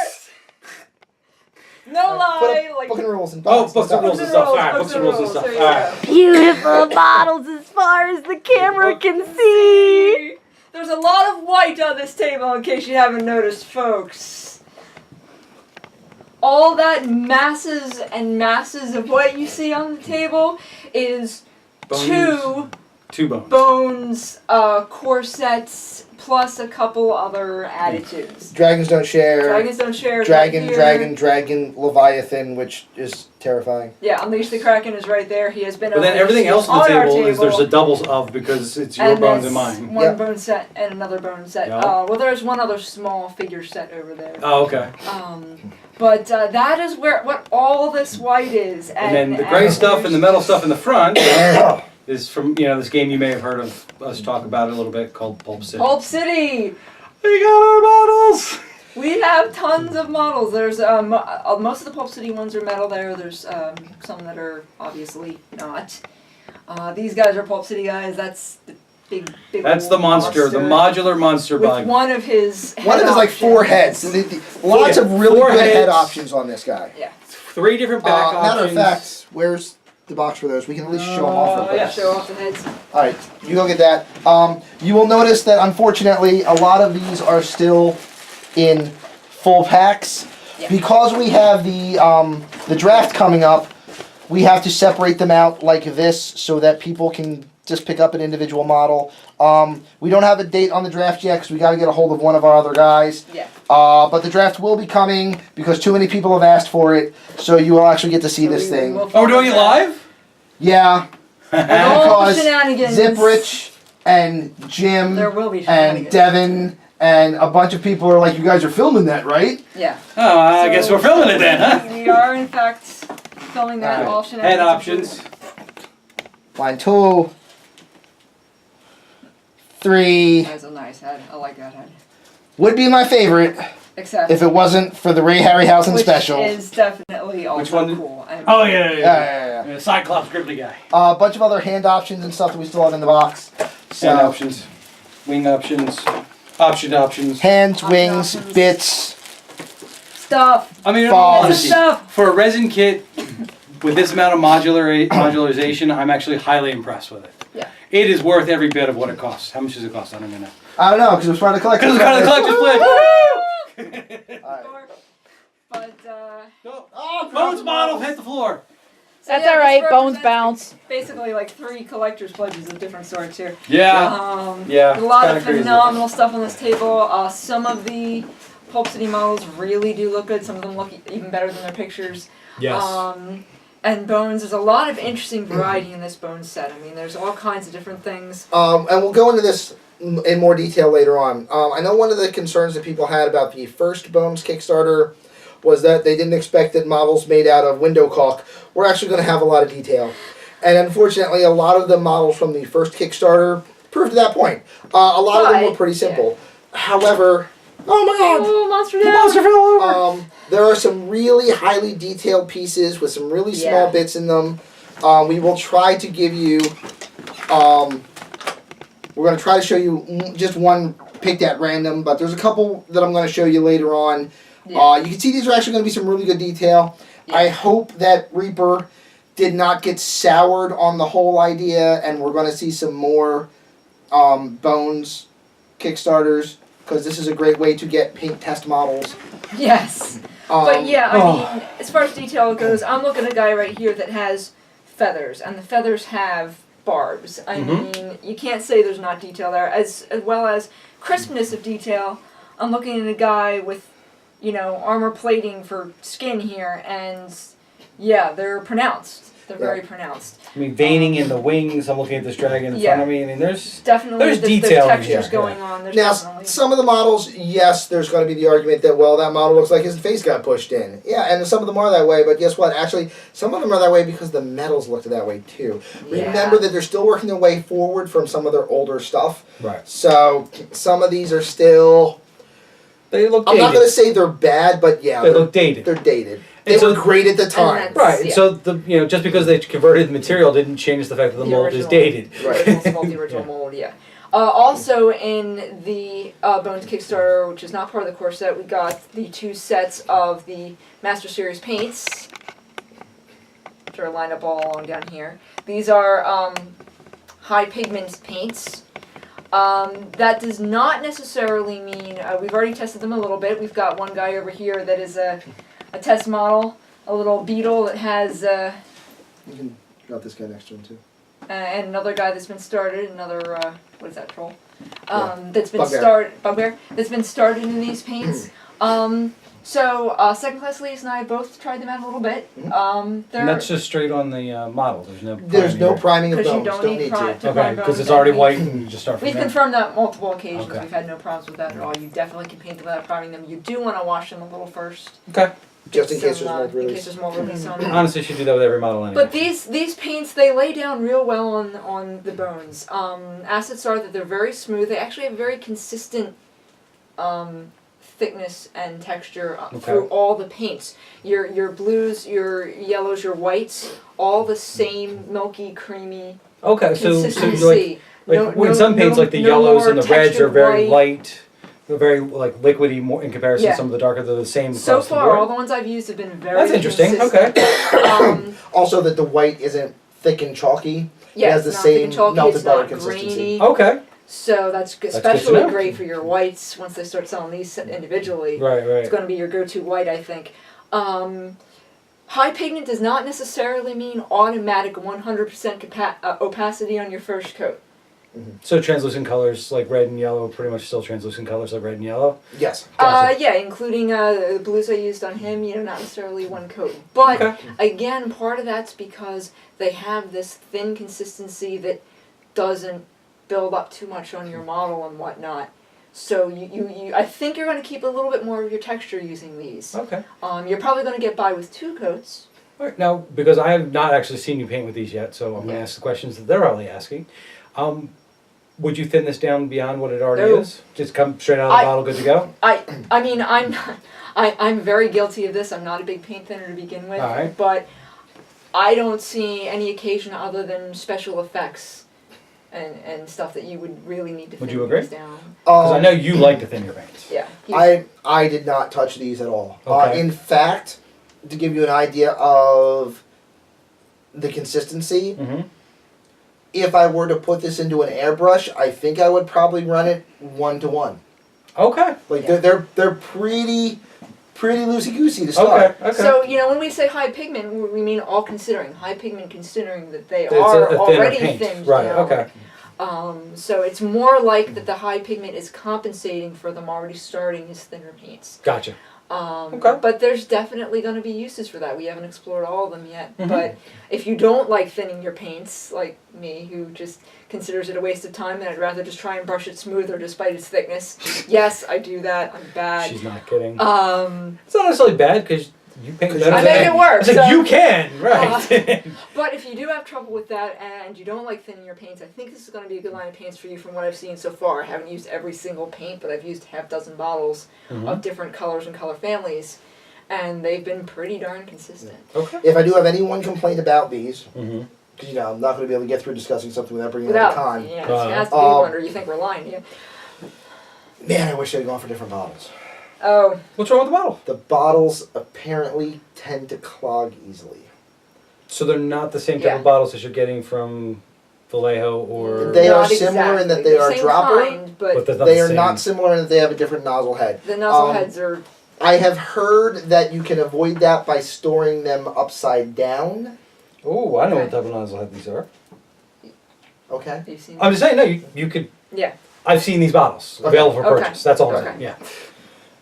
No lie. Put Like, booking rules and Oh, boxes books and stuff. rules and stuff. Alright, books and rules and stuff. There you Alright. go. Beautiful models as far as the camera can see. There's a lot of white on this table, in case you haven't noticed, folks. All that masses and masses of what you see on the table is Bones. Two bones. bones, corsets, plus a couple other attitudes. Dragons don't share. Dragons don't share. Dragon, right here. dragon, Leviathan, which is terrifying. Yeah, Unleash the Kraken is right there. He has been. But then everything else on the table is there's a doubles of, because it's your bones and that's mine. One Yep. bone set and another bone set. Yeah. Well, there's one other small figure set over there. Oh, okay. But that is what all this white is. And then the gray stuff and the metal stuff in the front Oh, is from, this game you may have heard of us talk about it a little bit, called Pulp City. Pulp City. We got our models! We have tons of models. There's most of the Pulp City ones are metal. There's some that are obviously not. These guys are Pulp City guys. That's the big. That's the monster, the modular monster with bug. one of his. one of head his like 4 options. heads. Lots of really Four good head heads. options on this guy. 3 different back Matter options. of fact, where's the box for those? We can at least show them off real quick. Yeah, show off the heads. Alright, you go get that. You will notice that unfortunately a lot of these are still in full packs. Yeah. Because we have the draft coming up, we have to separate them out like this so that people can just pick up an individual model. We don't have a date on the draft yet because we got to get a hold of one of our other guys. Yeah. But the draft will be coming because too many people have asked for it, so you will actually get to see this thing. Oh, we're doing it live? Yeah, All because shenanigans. Ziprich and Jim There will be and shenanigans. Devin and a bunch of people are like, you guys are filming that, right? Yeah. Oh, I guess we're filming it then, huh? We are in fact filming that. Alright. All shenanigans. Head options. Line 2, 3, That's a nice head. I like that head. would be my favorite Except. if it wasn't for the Ray Harryhausen which special. is definitely also one? cool. Oh, yeah, Yeah. Cyclops Gribbly guy. A bunch of other hand options and stuff that we still have in the box. So, Hand options. Wing options. Options. hands, Option wings, options. bits. Stuff. I mean, in Balls. all honesty, Stuff. for a resin kit with this amount of modularization, I'm actually highly impressed with it. Yeah. It is worth every bit of what it costs. How much does it cost? I don't even know. I don't know, because it was part of the collection. Because it's kind of the collector's plate. Alright. But Oh, Bones model hit the floor. so That's yeah, all this right. Bones represents bounce. Basically, like 3 collector's pledges of different sorts here. Yeah. A Yeah, lot it's of kinda crazy. phenomenal stuff on this table. Some of the Pulp City models really do look good. Some of them look even better than their pictures. Yes. And Bones, there's a lot of interesting variety in this Bones set. I mean, there's all kinds of different things. And we'll go into this in more detail later on. I know one of the concerns that people had about the first Bones Kickstarter was that they didn't expect that models made out of window caulk were actually going to have a lot of detail. And unfortunately, a lot of the models from the first Kickstarter proved that point. A lot of them But, were pretty simple. However, Oh my god! Oh, monster The down. monster fell over. There are some really highly detailed pieces with some really small Yeah. bits in them. We will try to give you. We're going to try to show you just one picked at random, but there's a couple that I'm going to show you later on. Yeah. You can see these are actually going to be some really good detail. Yeah. I hope that Reaper did not get soured on the whole idea, and we're going to see some more Bones Kickstarters, because this is a great way to get paint test models. Yes. But yeah, I mean, as far as detail goes, I'm looking at a guy right here that has feathers, and the feathers have barbs. I mean, you can't say there's not detail there, as well as crispness of detail. I'm looking at a guy with, armor plating for skin here, and yeah, they're pronounced. They're very pronounced. I mean, veining in the wings. I'm looking at this dragon in front of me. I mean, there's Definitely, there's there's detail in textures here, going yeah. on. There's Now, definitely. some of the models, yes, there's going to be the argument that, well, that model looks like his face got pushed in. Yeah, and some of them are that way, but guess what? Actually, some of them are that way because the metals looked that way too. Yeah. Remember that they're still working their way forward from some of their older stuff. right. So, some of these are still... They look I'm dated. not going to say they're bad, but yeah, They look dated. they're dated. And They so- were great at the time. that's- Right. Yeah. So just because they converted the material didn't change the fact that the mold is original- dated. Right. The original mold, yeah. Also in the Bones Kickstarter, which is not part of the core set, we got the 2 sets of the Master Series paints, which are lined up all along down here. These are high pigment paints. That does not necessarily mean, we've already tested them a little bit. We've got one guy over here that is a test model, a little beetle that has... You can drop this guy next to him too. and another guy that's been started, another what is that, troll? Yeah. That's been Bugbear. bugbear that's been started in these paints. So second class Leas and I both tried them out a little bit. And They're that's just straight on the model. There's no. There's no priming of because bones. you don't Don't need need prime to. to Okay, prime because bones, it's already and white and you just start from We've there. confirmed that multiple occasions. Okay. We've had no problems with that at all. You definitely can paint them without priming them. You do want to wash them a little first. Okay. Just in case Some, there's mold in case release. there's more release on them. Honestly, you should do that with every model anyway. But these paints, they lay down real well on the bones. Assets are that they're very smooth. They actually have very consistent thickness and texture through all the paints. Your blues, your yellows, your whites, all the same milky, creamy Okay, so consistency. when some paints like the yellows more and the reds are textured very white. light, they're very like liquidy more in comparison Yeah. to some of the darker. They're the same. So across the far, board. all the ones I've used have been very That's interesting. consistent. Okay. Also, that the white isn't thick and chalky. Yeah, It has it's the not thick same and chalky, melted it's butter not consistency. grainy. Okay. So that's good to especially know. great for your whites once they start selling these individually. Right. It's Right. going to be your go-to white, I think. High pigment does not necessarily mean automatic 100% opacity on your first coat. So translucent colors like red and yellow, pretty much still translucent colors like red and yellow. Yes. Gotcha. Yeah, including the blues I used on him, not necessarily one coat. But Okay. again, part of that's because they have this thin consistency that doesn't build up too much on your model and whatnot. So I think you're going to keep a little bit more of your texture using these. Okay. You're probably going to get by with 2 coats. All right. Now, because I have not actually seen you paint with these yet, so I'm going to ask the questions that they're probably asking. Would you thin this down beyond what it already No. is? Just come straight out of the bottle, good to go? I mean, I'm very guilty of this. I'm not a big paint thinner to begin with, Alright. but I don't see any occasion other than special effects and stuff that you would really need to Would thin you agree? these down. Because I know you like to thin your paints. Yeah. I did not touch these at all. Okay. In fact, to give you an idea of the consistency, Mm-hmm. if I were to put this into an airbrush, I think I would probably run it 1-to-1. Okay. Like Yeah. they're pretty loosey goosey to start. Okay. So, when we say high pigment, we mean all considering. High pigment considering that they It's are a thinner already paint. thinned Right. down. Okay. So it's more like that the high pigment is compensating for them already starting as thinner paints. Gotcha. Okay. But there's definitely going to be uses for that. We haven't explored all of them yet. Mhm. But if you don't like thinning your paints, like me, who just considers it a waste of time and I'd rather just try and brush it smoother despite its thickness, yes, I do that. I'm bad. She's not kidding. Um, It's not necessarily bad because You paint 'Cause better I than make it work, I said, so- you can, right. But if you do have trouble with that and you don't like thinning your paints, I think this is going to be a good line of paints for you from what I've seen so far. I haven't used every single paint, but I've used half dozen bottles of different colors and color families, and they've been pretty darn consistent. Okay. If I do have any one complaint about these, Mm-hmm. because I'm not going to be able to get through discussing something without bringing up the con. Yeah, it has to be one, or you think we're lying to you. Man, I wish they'd gone for different bottles. Oh, What's wrong with the bottle? The bottles apparently tend to clog easily. So they're not the same type Yeah. of bottles as you're getting from Vallejo or... They are not similar in that exactly. they The are same dropper, kind, but but they're not They the are same. not similar in that they have a different nozzle head. the nozzle Um, heads are. I have heard that you can avoid that by storing them upside down. Oh, I know Okay. what type of nozzle head these are. Okay. You've seen. I'm just saying, no, you could... Yeah. I've seen these bottles Okay. available for Okay. purchase. That's all I'm Okay. saying, yeah.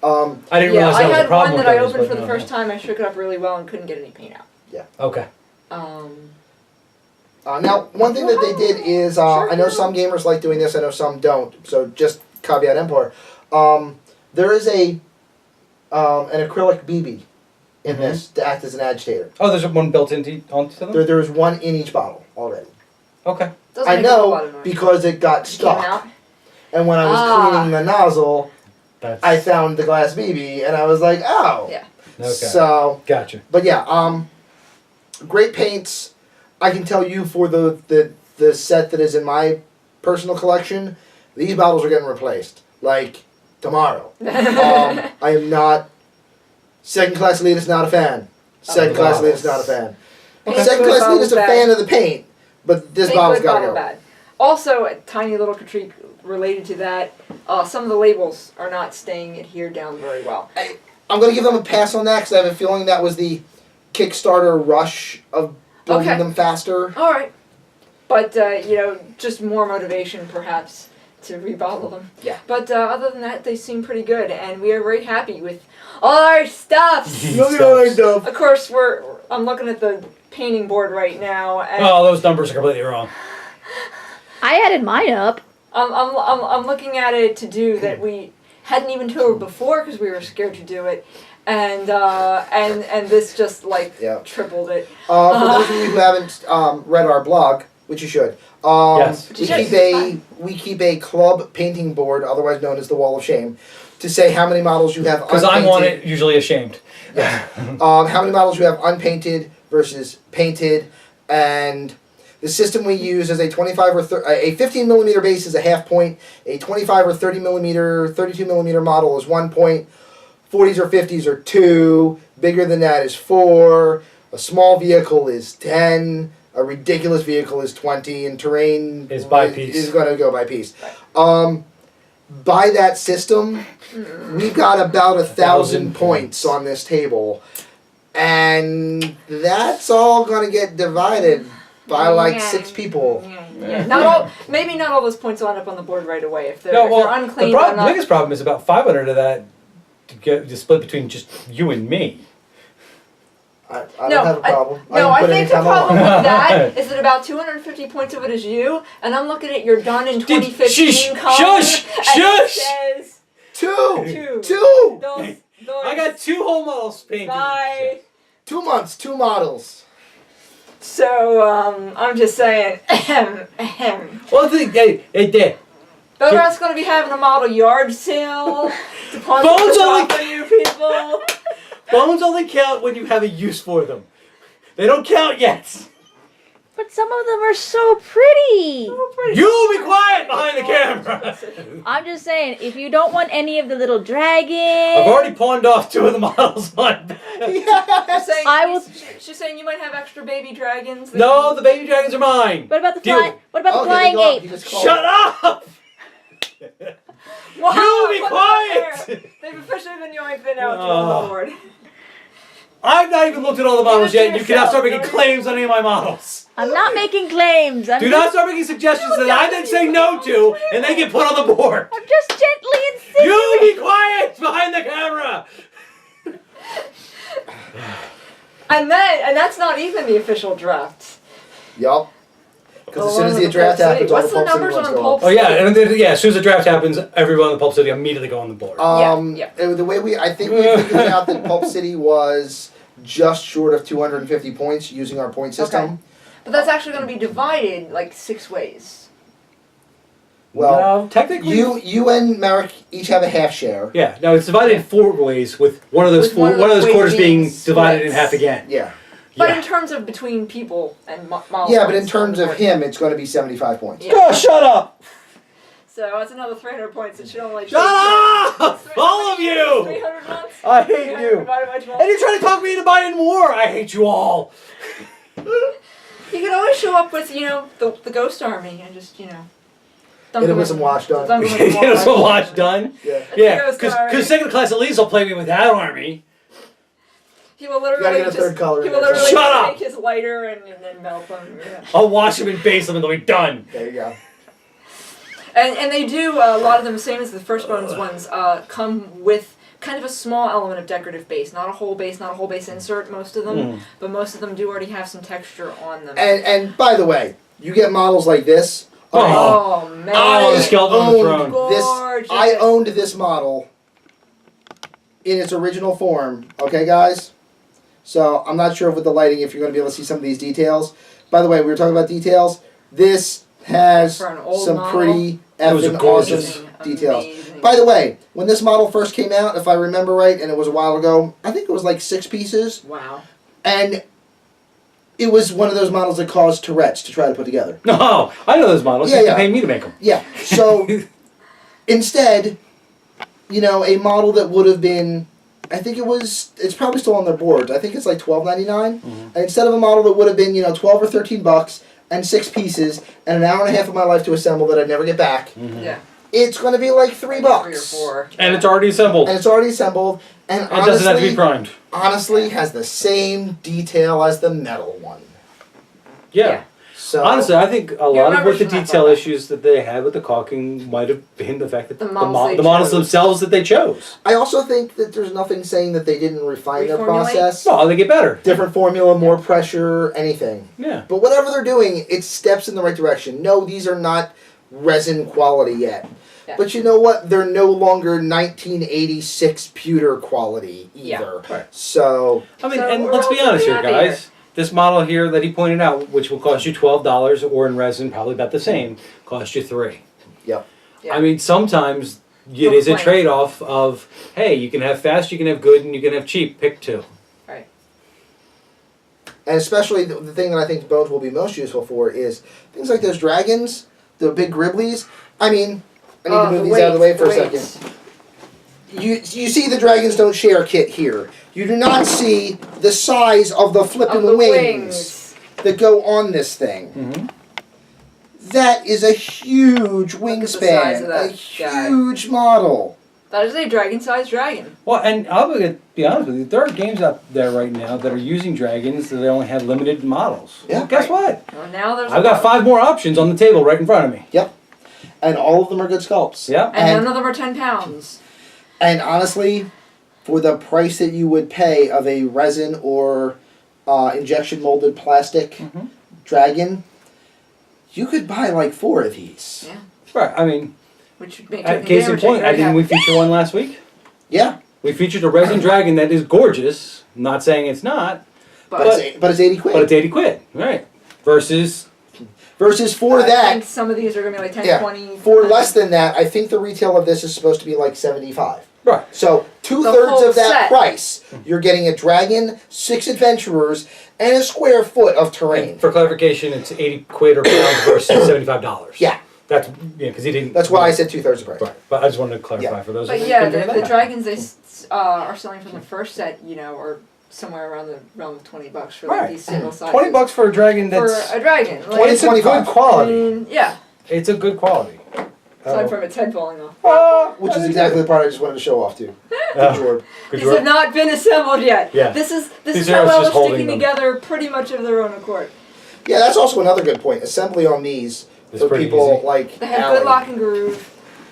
Um, I didn't Yeah, realize I that was a had problem one with that I those, opened but for the no, first no. time. I shook it up really well and couldn't get any paint out. Okay. now, one thing that they did is, I know some gamers like doing this, I know some don't, so just caveat emptor. There is an acrylic BB in this to act as an agitator. Oh, there's one built onto them? There is one in each bottle already. Okay. Doesn't I make a whole lot know of noise. because it got It came stuck. out. And when I was Ah. cleaning the nozzle, That's... I found the glass BB, and I was like, oh. Yeah. Okay. So, Gotcha. but yeah, great paints. I can tell you for the set that is in my personal collection, these bottles are getting replaced. Like, tomorrow. I am not... Second Class Elite is not a fan. Second Class Elite is not a fan. Okay. Second Class Elite is a Bad. fan of the paint, but this Paint bottle's good, gotta bottle go. bad. Also, a tiny little critique related to that. Some of the labels are not staying adhered down very well. I'm gonna give them a pass on that because I have a feeling that was the Kickstarter rush of building Okay. them faster. All right, but just more motivation perhaps to rebottle them. Yeah. But other than that, they seem pretty good, and we are very happy with all our stuffs. Look at all that stuff. Of course, I'm looking at the painting board right now, and Oh, those numbers are completely wrong. I added mine up. I'm looking at it to do that we hadn't even toured before because we were scared to do it, and this just Yeah. tripled it. For those of you who haven't read our blog, which you should, Yes. we keep a club painting board, otherwise known as the Wall of Shame, to say how many models you have Because unpainted. I'm on it, usually ashamed. How many models you have unpainted versus painted, and the system we use is a 25 or a 15 millimeter base is a half point, a 25 or 30 millimeter, 32 millimeter model is 1 point, 40s or 50s are 2, bigger than that is 4, a small vehicle is 10, a ridiculous vehicle is 20, and terrain Is by piece. is going to go by piece. By that system, we've got about 1,000 points on this table, and that's all going to get divided by like 6 people. Yeah. Not all. Maybe not all those points will end up on the board right away if they're, No, if well, they're unclean. the biggest problem is about 500 of that to split between just you and me. I don't have a problem. No, can I put think the anytime I problem want. with that is that about 250 points of it is you, and I'm looking at your done in 2015 Shush! column, Shush! and Shush! it says Two! those I got 2 whole models painted. Bye. 2 months, 2 models. So I'm just saying. Well, hey, there. But we're also going to be having a model yard sale to punch Bones only- for you people. Bones only count when you have a use for them. They don't count yet. But some of them are so pretty. You be quiet behind the camera. I'm just saying, if you don't want any of the little dragons, I've already pawned off 2 of the models on. She's saying, I will- she's saying you might have extra baby dragons. that No, you- the baby dragons are mine. What about the Deal. What about the Okay, flying go on. ape? You just call Shut it. up! Wow, You be put them quiet! there. They've officially been yoinked out on the board. I've not even looked at all the models Give it yet. to You cannot start yourself, making don't claims on any of my models. I'm not making claims. I'm Do just, not start making suggestions that I then say no to, and they get put on the board. I'm just gently insisting. You be quiet behind the camera. And that's not even the official draft. Yup. Because as The soon one as with the draft Pulp City. happens, all the What's the Pulp City numbers ones on go Pulp up. Oh yeah, and then, as soon as the draft happens, everyone in the Pulp City immediately go on the board. The way I think we figured out that Pulp City was just short of 250 points using our point system. Okay. But that's actually going to be divided like 6 ways. Well, no, technically, you and Merrick each have a half share. yeah, no, it's divided in 4 ways, with one of those With one of one of those those quarters ways being being divided in splits. half again. Yeah. But Yeah. in terms of between people and miles. Yeah, but in terms of him, it's going to be 75 points. Yeah. Oh, shut up! So that's another 300 points. It should only Shut up! All of you! 300 months. I hate 300 you. divided by 12. And you're trying to talk me into buying more. I hate you all. You can always show up with, the ghost army and just, dump Hit him them with some wash done. dump them with Get us a wash. watch done. Yeah. Yeah, Ghost army. because second class at least will play me with that army. He will You gotta literally get a just, third color he in will there. literally Shut up! take his lighter and then melt them. Yeah. I'll wash them and base them and they'll be done. There you go. And they do, a lot of them, same as the first ones, come with kind of a small element of decorative base. Not a whole base insert, most of them. But most of them do already have some texture on them. And by the way, you get models like this. Oh. Oh, man. Oh, the skeleton on the owned throne. This, Gorgeous. I owned this model in its original form. Okay, guys? So, I'm not sure with the lighting if you're going to be able to see some of these details. By the way, we were talking about details. This has For an old some model, pretty It was a effing gorgeous- awesome details. Amazing. By the way, when this model first came out, if I remember right, and it was a while ago, I think it was like 6 pieces. Wow. And it was one of those models that caused Tourette's to try to put together. No, I know those models. Yeah, you yeah. have to pay me to make them. Yeah. So instead, a model that would have been, I think it's probably still on their boards. I think it's like $12.99. And instead of a model that would have been, $12 or $13 and 6 pieces and an hour and a half of my life to assemble that I'd never get back, Yeah. it's going to be like $3. 3 or 4. And it's already assembled. And it's already assembled. And It doesn't have to be primed. honestly has the same detail as the metal one. Yeah. So Honestly, I think a lot of remember what the from that detail photo. issues that they had with the caulking might have been the fact that The models they the models chose. themselves that they chose. I also think that there's nothing saying that they didn't refine their Reformulate? process. No, they get better. Different formula, more pressure, anything. Yeah. But whatever they're doing, it's steps in the right direction. No, these are not resin quality yet. Yeah. But you know what? They're no longer 1986 pewter quality Yeah. either. Right. So, I mean, So and we're let's all be honest here, pretty happy guys. This model here that he pointed out, which will cost you $12, or in resin probably about the same, cost you $3. yep. Yeah. I mean, sometimes it Don't is a plan. trade-off of, hey, you can have fast, you can have good, and you can have cheap. Pick 2. Right. And especially the thing that I think Bones will be most useful for is things like those dragons, the big Griblies. I mean, I need to move these out of the way for a second. You see the Dragons Don't Share kit here. You do not see the size of the flipping Of the wings that go on this thing. Mm-hmm. That is a huge at the size wingspan, of that a guy. huge model. That is a dragon-sized dragon. Well, and I'll be honest with you, there are games out there right now that are using dragons that they only have limited models. Yeah. Well, guess what? Well, now there's I've got 5 more options on the table right in front of me. And all of them are good sculpts. Yeah. And And- none of them are 10 pounds. And honestly, for the price that you would pay of a resin or injection molded plastic Mhm. dragon, you could buy like 4 of these. Yeah. Right. I mean, Which would make case in point, didn't we feature one last week? Yeah, We featured a resin dragon that is gorgeous. Not saying it's not, but it's 80 quid. but it's 80 quid. Right. Versus, Versus for I that, think some of these are going to be like 10, yeah, 20. for less than that, I think the retail of this is supposed to be like 75. right. So whole 2/3 of that set. price, you're getting a dragon, 6 adventurers, and a square foot of terrain. For clarification, it's 80 quid or pounds versus $75. Yeah. That's, because he didn't. That's why I said 2/3 the price. Right. But I just wanted to clarify Yeah. for those But who yeah, couldn't the hear that. dragons they are selling from the first set, or somewhere around the realm of $20 for like Right. these single sizes. $20 for a dragon for that's. a dragon. Like, 20, It's a 25. good quality. yeah. It's a good quality. Aside from its head falling off. Which is exactly the part I just wanted to show off to. Oh. Jordan. Good These have not been assembled yet. Yeah. This is These how are us well just they're holding sticking them. together pretty much of their own accord. Yeah, that's also another good point. Assembly on these It's for pretty people easy. like They have Allie. good lock and groove.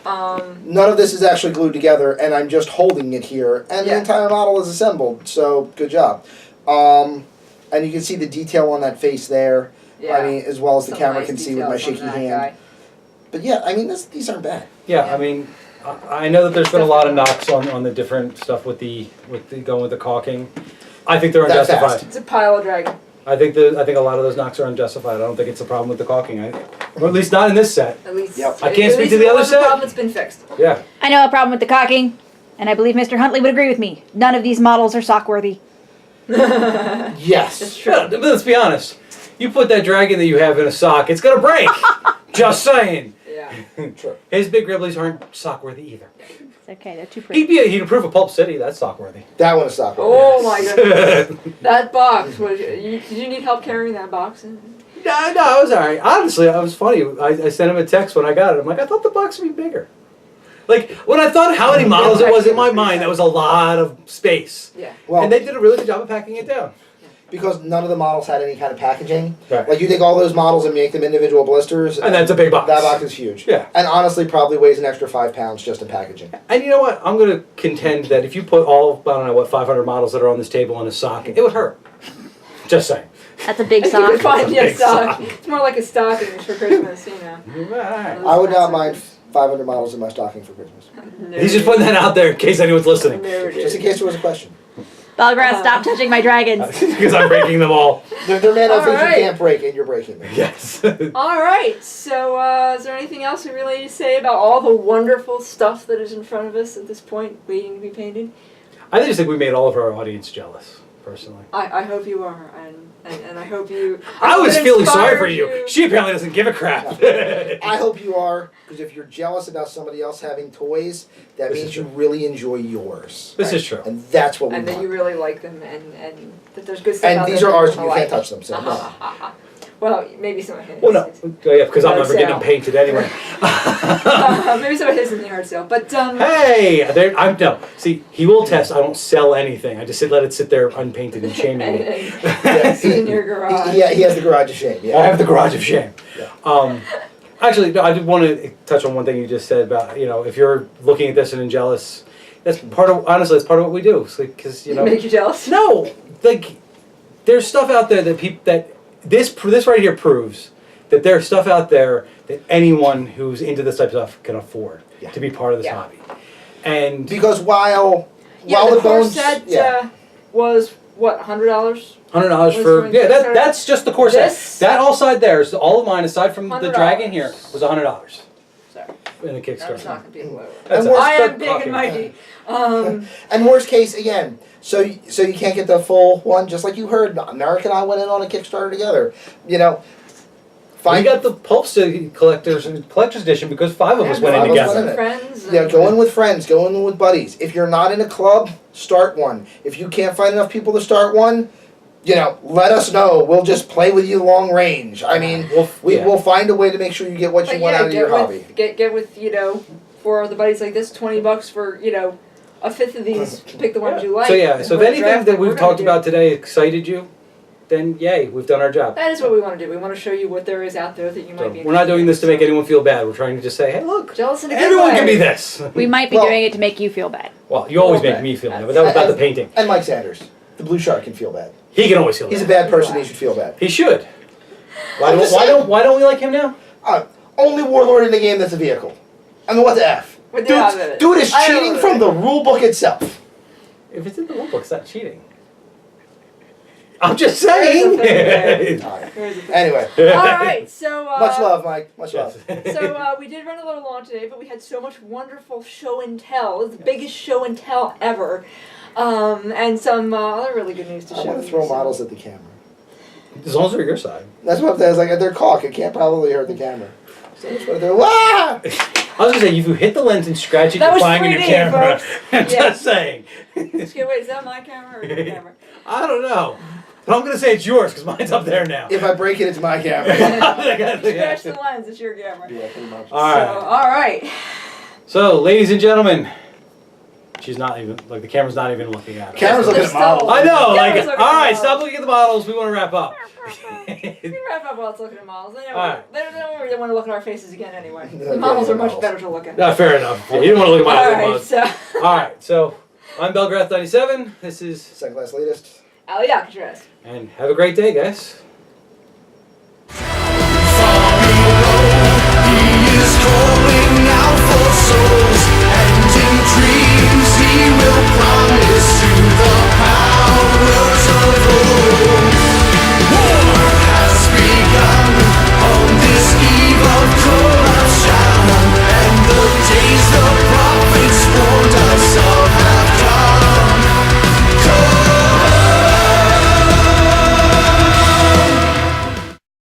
None of this is actually glued together, and I'm just holding it here, and the Yeah. entire model is assembled. So good job. And you can see the detail on that face there. Yeah. I mean, as well as the Some camera nice can see with my details on shaky that hand. guy. But yeah, I mean, these aren't bad. Yeah, Yeah. I mean, I know that there's been a lot of knocks on the different stuff with the going with the caulking. I think they're That's unjustified. fast. It's a pile of dragon. I think a lot of those knocks are unjustified. I don't think it's a problem with the caulking, or at least not in this set. At least. Yep. I can't at speak least to the it other wasn't a set. problem, it's been fixed. Yeah. I know a problem with the caulking, and I believe Mr. Huntley would agree with me. None of these models are sock worthy. Yes. It's true. Yeah, but let's be honest. You put that dragon that you have in a sock, it's gonna break. Just saying. Yeah. Sure. His big Gribblies aren't sock worthy either. It's okay, they're too pretty. He'd approve of Pulp City. That's sock worthy. That one is stock. Oh my goodness. That box was. Did you need help carrying that box? No, I was alright. Honestly, I was funny. I sent him a text when I got it. I'm like, I thought the box would be bigger. Like, when I thought how many models it was in my mind, that was a lot of space. Yeah. Well, And they did a really good job of packing it down. because none of the models had any kind of packaging. Right. Like you take all those models and make them individual blisters. And that's a big box. That box is huge. Yeah. And honestly, probably weighs an extra 5 pounds just in packaging. And you know what? I'm going to contend that if you put all, I don't know, 500 models that are on this table in a sock, it would hurt. Just saying. That's a big You could sock. find your Big sock. sock. It's more like a stocking for Christmas, you know. Alright. I would not mind 500 models in my stocking for Christmas. He's just putting that out there in case anyone's listening. Just in case there was a question. Belgrad, stop touching my dragons. Because I'm breaking them all. They're made of things Alright. you can't break, and you're breaking them. Yes. All right. So, is there anything else we really need to say about all the wonderful stuff that is in front of us at this point, waiting to be painted? I just think we made all of our audience jealous, personally. I hope you are, and I hope you. I was hope it feeling sorry for inspires you. She apparently doesn't give a crap. I hope you are, because if you're jealous about somebody else having toys, that This means is you true. really enjoy yours. This is true. And that's what we And that want. you really like them, and that there's good stuff out And these there are that ours, you and you like. can't touch them, so no. Well, maybe some of his. Well, no. Yeah, because I'm Yard never getting them sale. painted anyway. Maybe some of his in the yard sale, but Hey, I'm no. See, he will test. I don't sell anything. I just let it sit there unpainted and shaming and, me. and in your garage. He has the garage of shame. Yeah. I have the garage of shame. Yeah. Actually, no, I did want to touch on one thing you just said about, if you're looking at this and jealous, that's part of, honestly, that's part of what we do. Because, Make you jealous? no, like, there's stuff out there that this right here proves that there's stuff out there that anyone who's into this type of stuff can afford Yeah. to be part of this Yeah. hobby. And Because while Yeah, the the core bones, set yeah, was what, $100? $100 Was for, doing yeah, Kickstarter. that's just the core set. This- That all side there is all of mine, aside from the $100. dragon here, was $100 Sorry, in the I'm Kickstarter. talking people over. That's And we're I am start big talking. and mighty. and worst case again. So you can't get the full one, just like you heard. America and I went in on a Kickstarter together. We Find got the Pulp City collector's edition because 5 of us went in five of us together. went in. Friends. Yeah, and- go in with friends, go in with buddies. If you're not in a club, start one. If you can't find enough people to start one, let us know. We'll just play with you long range. I mean, we'll find a way to make sure you get what you But want yeah, out of your hobby. get with for the buddies like this, $20 for a fifth of these. Pick the ones you like. So yeah, and so if we'll anything draft that what we're we've gonna talked do. about today excited you, then yay, we've done our job. That is what we want to do. We want to show you what there is out there that you So might be. we're not doing this to make interested anyone feel bad. We're trying to just say, hey, look, in. Jealous in a good everyone way. can be this. We might be Well- doing it to make you feel bad. Well, you always Okay. make me feel bad, but that was about the painting. And Mike Sanders, the Blue Shark, can feel bad. He can always feel He's a bad. bad person. He should feel bad. He should. I'm just saying. Why don't we like him now? Only warlord in the game that's a vehicle. I mean, what the f? But yeah, Dude is I don't cheating know. from the rule book itself. If it's in the rule book, it's not cheating. I'm just There's a saying. thing All right. There's a thing. Anyway, All right, so much love, Mike. Much Yes. love. So we did run a little long today, but we had so much wonderful show and tell. It was the biggest show and tell ever, and some other really good news to I show. want to you, throw so- models at the camera. As long as they're your side. That's what I'm saying. I was like, they're caulk. It can't probably hurt the camera. So I just want to do. Wah! I was gonna say, if you hit the lens and scratch it, That you're was flying in your 3D, camera. folks. I'm Yeah. just saying. Okay, wait, is that my camera or your camera? I don't know. But I'm gonna say it's yours because mine's up there now. If I break it, it's my camera. Scratch the lens, it's your camera. Yeah, pretty much. All So, right. all right. So, ladies and gentlemen, she's not even like the camera's not even looking at her. Camera's looking at Still- models. I know. Like, Camera's looking all at right, models. stop looking at the models. We want to wrap up. We can wrap up while it's looking at models. They, All right. they don't really want to look at our faces again anyway. Yeah, The models yeah, are much models. better to look at. No, fair enough. Yeah, you don't want to look at my All right, models. so All right, so I'm Belgrath97. This is, Second class latest. Ali Alcatraz. and have a great day, guys.